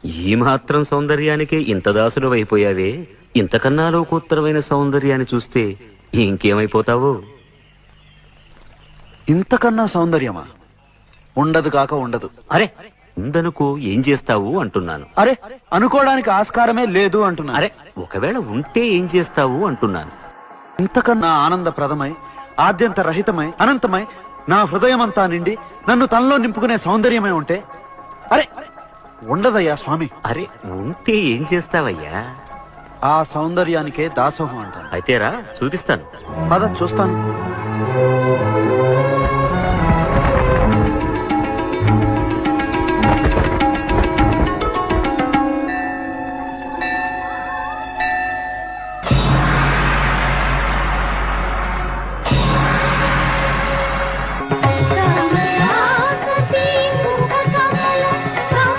ఈ మాత్రం సౌందర్యానికి ఇంత దాసుడు అయిపోయావే, ఇంతకన్నా లోకోత్తరమైన సౌందర్యాన్ని చూస్తే ఇంకేమైపోతావో. ఇంతకన్నా సౌందర్యమా? ఉండదు కాక ఉండదు. అరే ఉందనుకో ఏం చేస్తావు అంటున్నాను. అరే అనుకోవడానికి ఆస్కారమే లేదు అంటున్నా. అరే ఒకవేళ ఉంటే ఏం చేస్తావు అంటున్నాను. ఇంతకన్నా ఆనందప్రదమై, ఆద్యంత రహితమై, అనంతమై, నా హృదయమంతా నిండి నన్ను తనలో నింపుకునే సౌందర్యమై ఉంటే అరే ఉండదయ్యా స్వామి. అరే ఉంటే ఏం చేస్తావయ్యా? ఆ సౌందర్యానికే దాసోహం అంటాను. అయితేరా చూపిస్తాను. పద చూస్తాను.